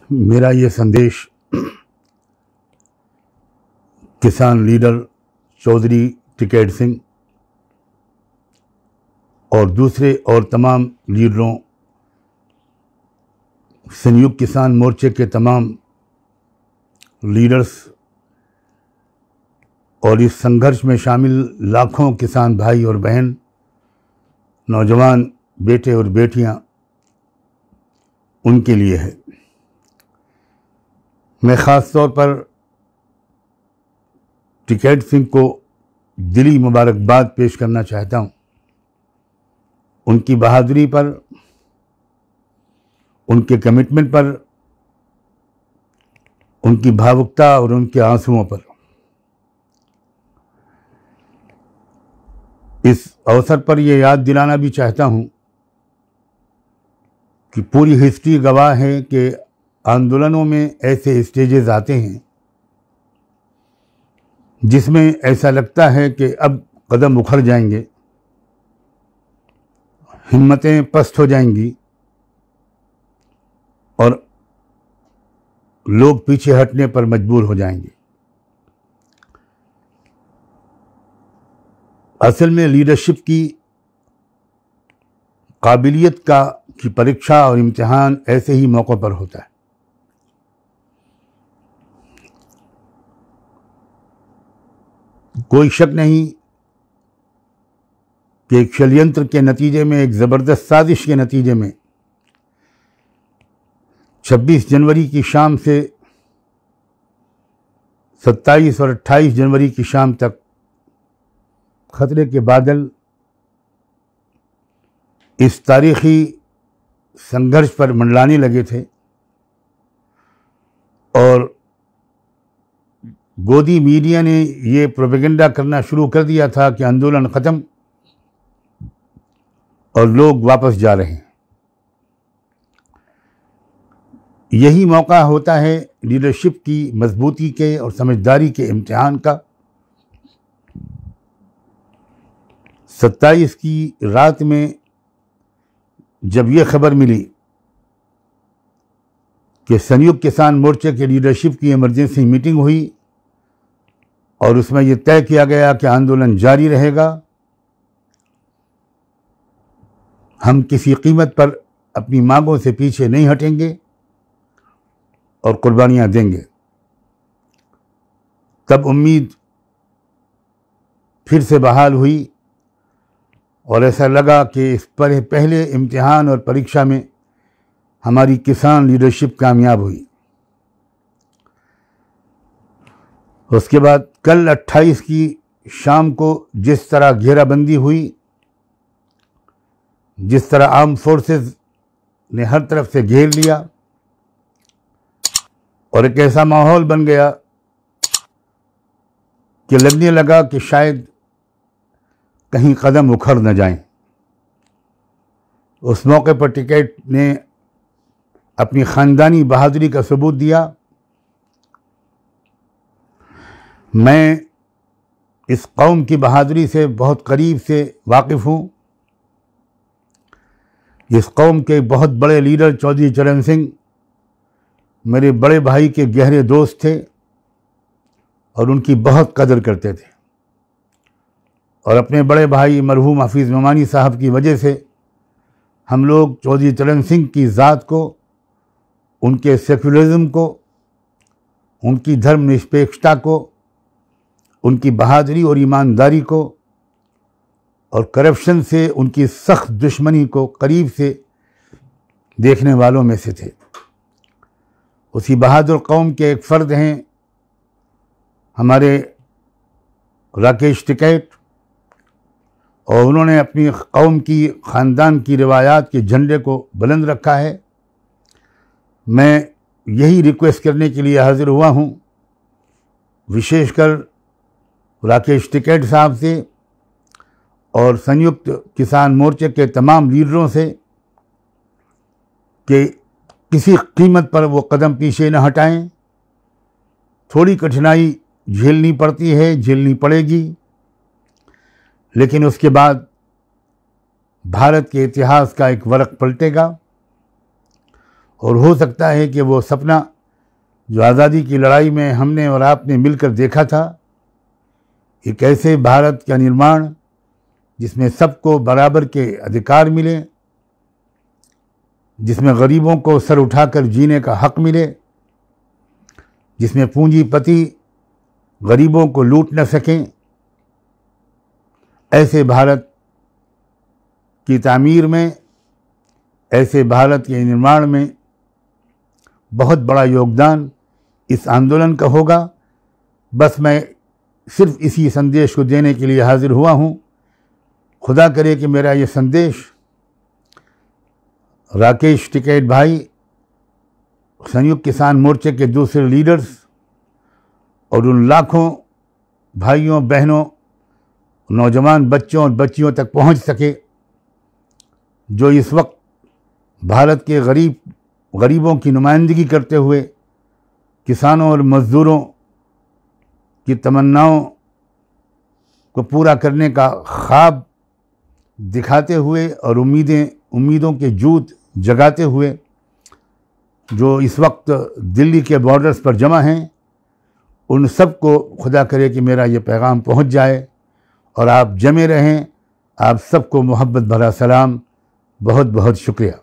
मेरा ये संदेश किसान लीडर चौधरी टिकैत सिंह और दूसरे और तमाम लीडरों, संयुक्त किसान मोर्चे के तमाम लीडर्स और इस संघर्ष में शामिल लाखों किसान भाई और बहन, नौजवान बेटे और बेटियां, उनके लिए है। मैं ख़ास तौर पर टिकैत सिंह को दिली मुबारकबाद पेश करना चाहता हूँ, उनकी बहादुरी पर, उनके कमिटमेंट पर, उनकी भावुकता और उनके आंसुओं पर। इस अवसर पर यह याद दिलाना भी चाहता हूँ कि पूरी हिस्ट्री गवाह है कि आंदोलनों में ऐसे स्टेजेस आते हैं जिसमें ऐसा लगता है कि अब कदम उखड़ जाएंगे, हिम्मतें पस्त हो जाएंगी और लोग पीछे हटने पर मजबूर हो जाएंगे। असल में लीडरशिप की काबिलियत की परीक्षा और इम्तिहान ऐसे ही मौक़ों पर होता है। कोई शक नहीं कि एक षड्यंत्र के नतीजे में, एक ज़बरदस्त साजिश के नतीजे में 26 जनवरी की शाम से 27 और 28 जनवरी की शाम तक खतरे के बादल इस तारीख़ी संघर्ष पर मंडलाने लगे थे और गोदी मीडिया ने ये प्रोपेगेंडा करना शुरू कर दिया था कि आंदोलन ख़त्म और लोग वापस जा रहे हैं। यही मौका होता है लीडरशिप की मजबूती के और समझदारी के इम्तिहान का। 27 की रात में जब ये खबर मिली कि संयुक्त किसान मोर्चे के लीडरशिप की इमरजेंसी मीटिंग हुई और उसमें यह तय किया गया कि आंदोलन जारी रहेगा, हम किसी कीमत पर अपनी मांगों से पीछे नहीं हटेंगे और कुर्बानियां देंगे, तब उम्मीद फिर से बहाल हुई और ऐसा लगा कि इस पहले इम्तिहान और परीक्षा में हमारी किसान लीडरशिप कामयाब हुई। उसके बाद कल 28 की शाम को जिस तरह घेराबंदी हुई, जिस तरह आर्म फोर्सेस ने हर तरफ से घेर लिया और एक ऐसा माहौल बन गया कि लगने लगा कि शायद कहीं कदम उखड़ न जाएं। उस मौके पर टिकैत ने अपनी ख़ानदानी बहादुरी का सबूत दिया। मैं इस कौम की बहादुरी से बहुत करीब से वाकिफ़ हूँ। इस कौम के बहुत बड़े लीडर चौधरी चरण सिंह मेरे बड़े भाई के गहरे दोस्त थे और उनकी बहुत कदर करते थे और अपने बड़े भाई मरहूम हफीज़ नोमानी साहब की वजह से हम लोग चौधरी चरण सिंह की ज़ात को, उनके सेकुलरिज्म को, उनकी धर्मनिरपेक्षता को, उनकी बहादुरी और ईमानदारी को और करप्शन से उनकी सख्त दुश्मनी को करीब से देखने वालों में से थे। उसी बहादुर कौम के एक फ़र्द हैं हमारे राकेश टिकैत और उन्होंने अपनी कौम की, ख़ानदान की रिवायात के झंडे को बुलंद रखा है। मैं यही रिक्वेस्ट करने के लिए हाज़िर हुआ हूँ, विशेषकर राकेश टिकैत साहब से और संयुक्त किसान मोर्चे के तमाम लीडरों से कि किसी कीमत पर वो कदम पीछे न हटाएं। थोड़ी कठिनाई झेलनी पड़ती है, झेलनी पड़ेगी, लेकिन उसके बाद भारत के इतिहास का एक वरक़ पलटेगा और हो सकता है कि वो सपना जो आज़ादी की लड़ाई में हमने और आपने मिलकर देखा था, एक ऐसे भारत का निर्माण जिसमें सबको बराबर के अधिकार मिले, जिसमें गरीबों को सर उठाकर जीने का हक मिले, जिसमें पूंजीपति गरीबों को लूट न सकें, ऐसे भारत की तामीर में, ऐसे भारत के निर्माण में बहुत बड़ा योगदान इस आंदोलन का होगा। बस मैं सिर्फ इसी संदेश को देने के लिए हाजिर हुआ हूँ। खुदा करे कि मेरा ये संदेश राकेश टिकैत भाई, संयुक्त किसान मोर्चे के दूसरे लीडर्स और उन लाखों भाइयों बहनों, नौजवान बच्चों और बच्चियों तक पहुंच सके जो इस वक्त भारत के गरीबों की नुमाइंदगी करते हुए किसानों और मज़दूरों की तमन्नाओं को पूरा करने का ख्वाब दिखाते हुए और उम्मीदों के जूत जगाते हुए जो इस वक्त दिल्ली के बॉर्डर्स पर जमा हैं, उन सब को खुदा करे कि मेरा ये पैगाम पहुंच जाए और आप जमे रहें। आप सबको मोहब्बत भरा सलाम। बहुत बहुत शुक्रिया।